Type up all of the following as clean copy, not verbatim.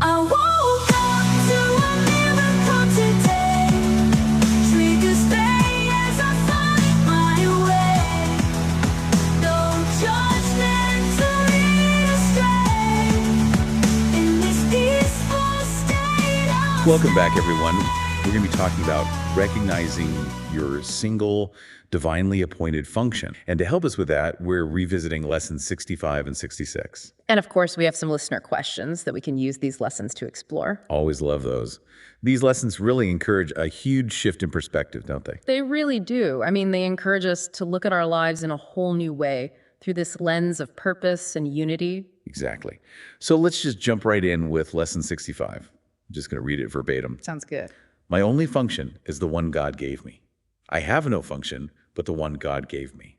I woke up to a miracle today. Triggers stay as I find my way. No judgment to lead astray. In this peaceful state of Welcome back, everyone. We're going to be talking about recognizing your single, divinely appointed function. And to help us with that, we're revisiting lessons 65 and 66. And of course, we have some listener questions that we can use these lessons to explore. Always love those. These lessons really encourage a huge shift in perspective, don't they? They really do. I mean, they encourage us to look at our lives in a whole new way through this lens of purpose and unity. Exactly. So let's just jump right in with lesson 65. I'm just going to read it verbatim. Sounds good. My only function is the one God gave me. I have no function but the one God gave me.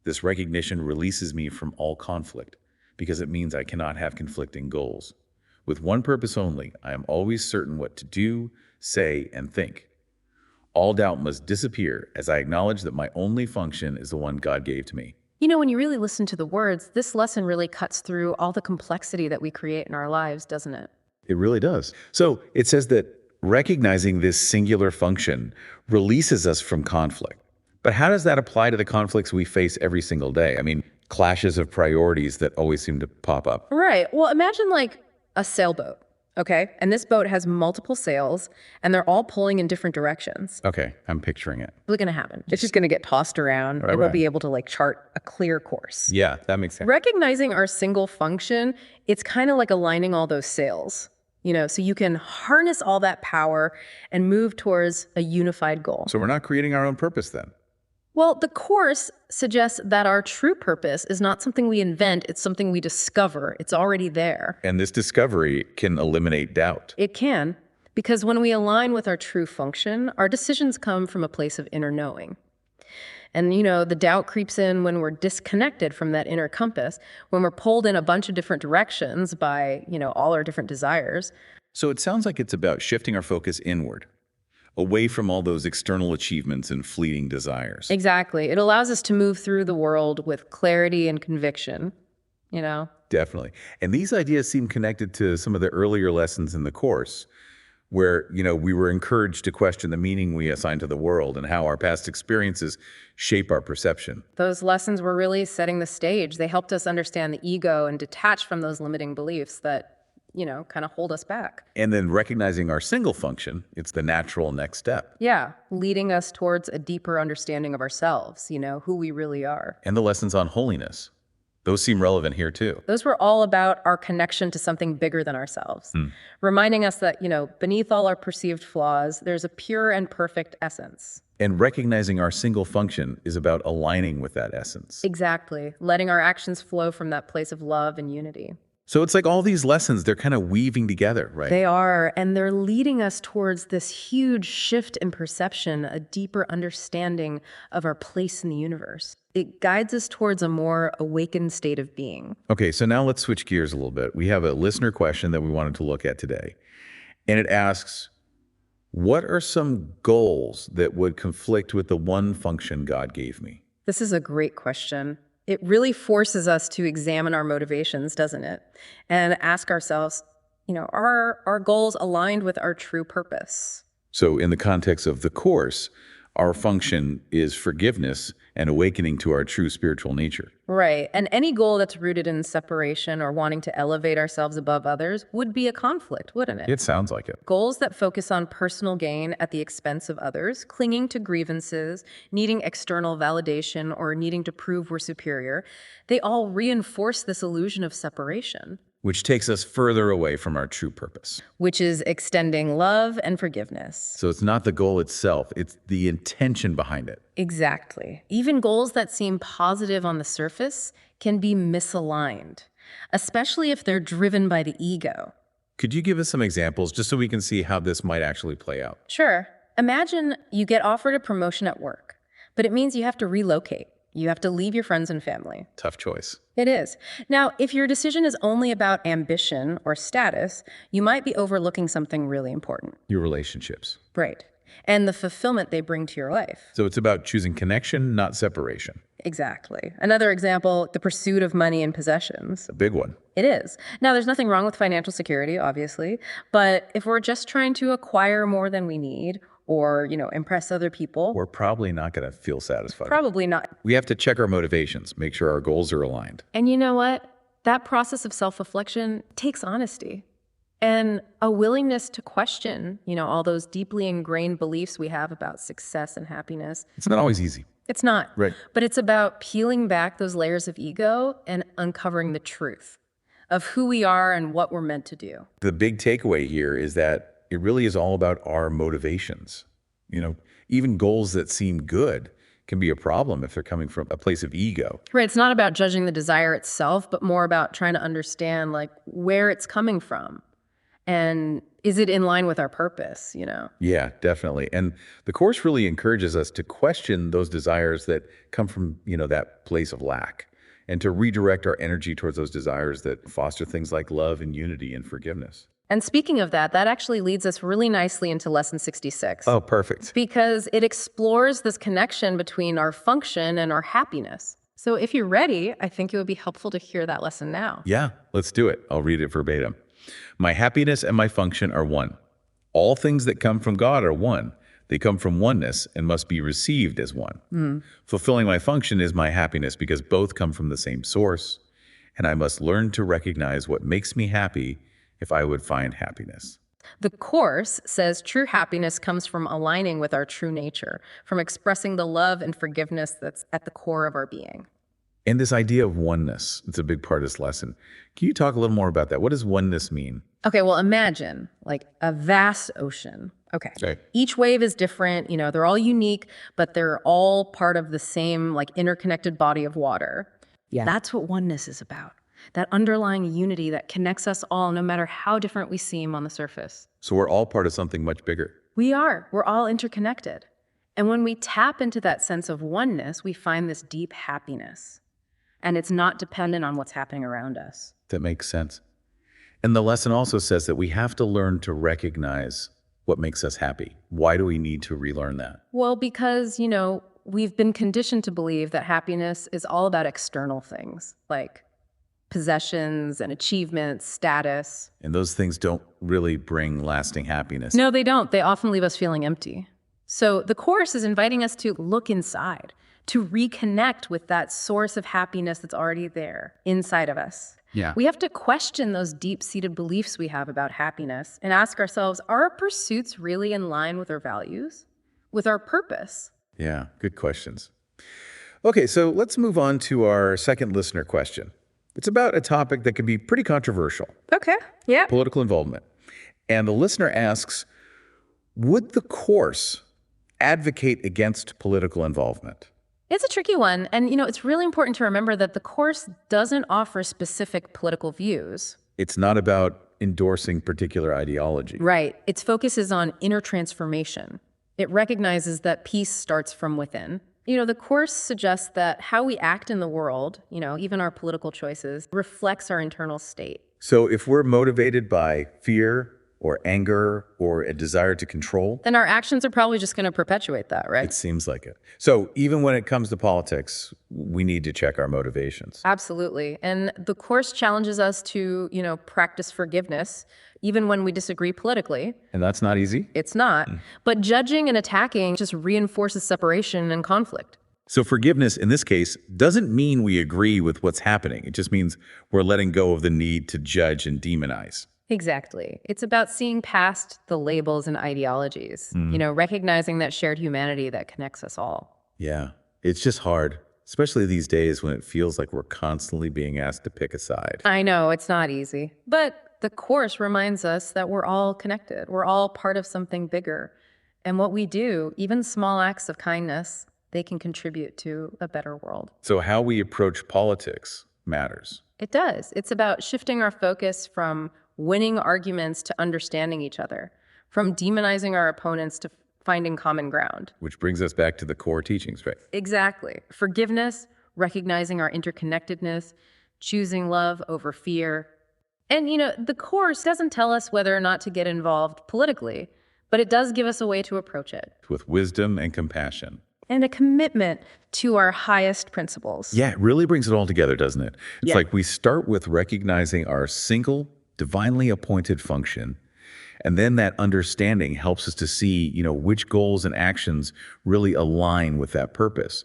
This recognition releases me from all conflict because it means I cannot have conflicting goals. With one purpose only, I am always certain what to do, say, and think. All doubt must disappear as I acknowledge that my only function is the one God gave to me. You know, when you really listen to the words, this lesson really cuts through all the complexity that we create in our lives, doesn't it? It really does. So it says that recognizing this singular function releases us from conflict. But how does that apply to the conflicts we face every single day? I mean, clashes of priorities that always seem to pop up. Right. Well, imagine like a sailboat, okay? And this boat has multiple sails, and they're all pulling in different directions. Okay, I'm picturing it. What's going to happen? It's just going to get tossed around. It won't be able to like chart a clear course. Yeah, that makes sense. Recognizing our single function, it's kind of like aligning all those sails, so you can harness all that power and move towards a unified goal. So we're not creating our own purpose then? Well, the Course suggests that our true purpose is not something we invent, it's something we discover. It's already there. And this discovery can eliminate doubt. It can, because when we align with our true function, our decisions come from a place of inner knowing. And, the doubt creeps in when we're disconnected from that inner compass, when we're pulled in a bunch of different directions by, all our different desires. So it sounds like it's about shifting our focus inward, away from all those external achievements and fleeting desires. Exactly. It allows us to move through the world with clarity and conviction, Definitely. And these ideas seem connected to some of the earlier lessons in the Course, where, we were encouraged to question the meaning we assign to the world and how our past experiences shape our perception. Those lessons were really setting the stage. They helped us understand the ego and detach from those limiting beliefs that, kind of hold us back. And then recognizing our single function, it's the natural next step. Yeah, leading us towards a deeper understanding of ourselves, who we really are. And the lessons on holiness. Those seem relevant here too. Those were all about our connection to something bigger than ourselves, reminding us that, beneath all our perceived flaws, there's a pure and perfect essence. And recognizing our single function is about aligning with that essence. Exactly. Letting our actions flow from that place of love and unity. So it's like all these lessons, they're kind of weaving together, right? They are, and they're leading us towards this huge shift in perception, a deeper understanding of our place in the universe. It guides us towards a more awakened state of being. Okay, so now let's switch gears a little bit. We have a listener question that we wanted to look at today. And it asks, what are some goals that would conflict with the one function God gave me? This is a great question. It really forces us to examine our motivations, doesn't it? And ask ourselves, are our goals aligned with our true purpose? So in the context of the Course, our function is forgiveness and awakening to our true spiritual nature. Right. And any goal that's rooted in separation or wanting to elevate ourselves above others would be a conflict, wouldn't it? It sounds like it. Goals that focus on personal gain at the expense of others, clinging to grievances, needing external validation, or needing to prove we're superior, they all reinforce this illusion of separation. Which takes us further away from our true purpose. Which is extending love and forgiveness. So it's not the goal itself, it's the intention behind it. Exactly. Even goals that seem positive on the surface can be misaligned, especially if they're driven by the ego. Could you give us some examples just so we can see how this might actually play out? Sure. Imagine you get offered a promotion at work, but it means you have to relocate. You have to leave your friends and family. Tough choice. It is. Now, if your decision is only about ambition or status, you might be overlooking something really important. Your relationships. Right. And the fulfillment they bring to your life. So it's about choosing connection, not separation. Exactly. Another example, the pursuit of money and possessions. A big one. It is. Now, there's nothing wrong with financial security, obviously, but if we're just trying to acquire more than we need or, impress other people, We're probably not going to feel satisfied. probably not. We have to check our motivations, make sure our goals are aligned. And you know what? That process of self-reflection takes honesty and a willingness to question, all those deeply ingrained beliefs we have about success and happiness. It's not always easy. It's not. Right. But it's about peeling back those layers of ego and uncovering the truth of who we are and what we're meant to do. The big takeaway here is that it really is all about our motivations. Even goals that seem good can be a problem if they're coming from a place of ego. Right. It's not about judging the desire itself, but more about trying to understand where it's coming from. And is it in line with our purpose, Yeah, definitely. And the Course really encourages us to question those desires that come from, that place of lack, and to redirect our energy towards those desires that foster things like love and unity and forgiveness. And speaking of that actually leads us really nicely into lesson 66. Oh, perfect. Because it explores this connection between our function and our happiness. So if you're ready, I think it would be helpful to hear that lesson now. Yeah, let's do it. I'll read it verbatim. My happiness and my function are one. All things that come from God are one. They come from oneness and must be received as one. Fulfilling my function is my happiness because both come from the same source, and I must learn to recognize what makes me happy if I would find happiness. The Course says true happiness comes from aligning with our true nature, from expressing the love and forgiveness that's at the core of our being. And this idea of oneness, it's a big part of this lesson. Can you talk a little more about that? What does oneness mean? Okay, well, imagine a vast ocean. Okay. Okay. Each wave is different, they're all unique, but they're all part of the same interconnected body of water. Yeah. That's what oneness is about. That underlying unity that connects us all, no matter how different we seem on the surface. So we're all part of something much bigger. We are. We're all interconnected. And when we tap into that sense of oneness, we find this deep happiness. And it's not dependent on what's happening around us. That makes sense. And the lesson also says that we have to learn to recognize what makes us happy. Why do we need to relearn that? Well, because, we've been conditioned to believe that happiness is all about external things, like possessions and achievements, status. And those things don't really bring lasting happiness. No, they don't. They often leave us feeling empty. So the Course is inviting us to look inside, to reconnect with that source of happiness that's already there inside of us. Yeah. We have to question those deep-seated beliefs we have about happiness and ask ourselves, are our pursuits really in line with our values, with our purpose? Yeah, good questions. Okay, so let's move on to our second listener question. It's about a topic that can be pretty controversial, Okay. Yeah. political involvement. And the listener asks, would the Course advocate against political involvement? It's a tricky one. And, it's really important to remember that the Course doesn't offer specific political views. It's not about endorsing particular ideology. Right. Its focus is on inner transformation. It recognizes that peace starts from within. The Course suggests that how we act in the world, even our political choices, reflects our internal state. So if we're motivated by fear or anger or a desire to control, Then our actions are probably just going to perpetuate that, right? it seems like it. So even when it comes to politics, we need to check our motivations. Absolutely. And the Course challenges us to, practice forgiveness, even when we disagree politically. And that's not easy. It's not. But judging and attacking just reinforces separation and conflict. So forgiveness in this case doesn't mean we agree with what's happening. It just means we're letting go of the need to judge and demonize. Exactly. It's about seeing past the labels and ideologies, recognizing that shared humanity that connects us all. Yeah, it's just hard, especially these days when it feels like we're constantly being asked to pick a side. I know, it's not easy. But the Course reminds us that we're all connected. We're all part of something bigger. And what we do, even small acts of kindness, they can contribute to a better world. So how we approach politics matters. It does. It's about shifting our focus from winning arguments to understanding each other, from demonizing our opponents to finding common ground. Which brings us back to the core teachings, right? Exactly. Forgiveness, recognizing our interconnectedness, choosing love over fear. And, the Course doesn't tell us whether or not to get involved politically, but it does give us a way to approach it. With wisdom and compassion. and a commitment to our highest principles. Yeah, it really brings it all together, doesn't it? It's Yeah. like we start with recognizing our single, divinely appointed function, and then that understanding helps us to see, which goals and actions really align with that purpose.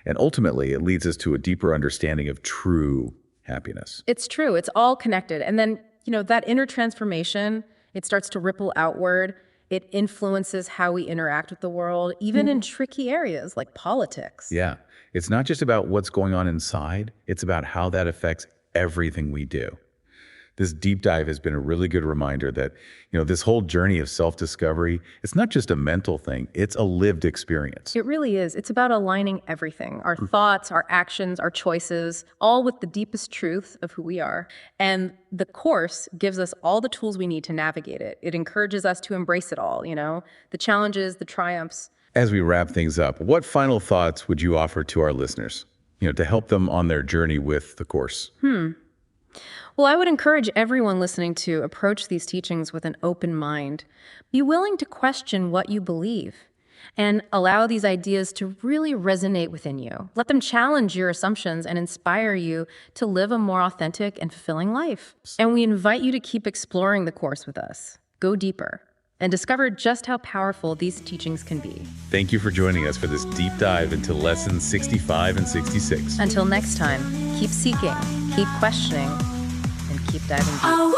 And ultimately, it leads us to a deeper understanding of true happiness. It's true. It's all connected. And then, that inner transformation, it starts to ripple outward. It influences how we interact with the world, even in tricky areas like politics. Yeah, it's not just about what's going on inside, it's about how that affects everything we do. This deep dive has been a really good reminder that, this whole journey of self-discovery, it's not just a mental thing, it's a lived experience. It really is. It's about aligning everything, our thoughts, our actions, our choices, all with the deepest truth of who we are. And the course gives us all the tools we need to navigate it. It encourages us to embrace it all, the challenges, the triumphs. As we wrap things up, what final thoughts would you offer to our listeners, to help them on their journey with the course? Well, I would encourage everyone listening to approach these teachings with an open mind. Be willing to question what you believe and allow these ideas to really resonate within you. Let them challenge your assumptions and inspire you to live a more authentic and fulfilling life. And we invite you to keep exploring the course with us. Go deeper and discover just how powerful these teachings can be. Thank you for joining us for this deep dive into lessons 65 and 66. Until next time, keep seeking, keep questioning, and keep diving deep. I won't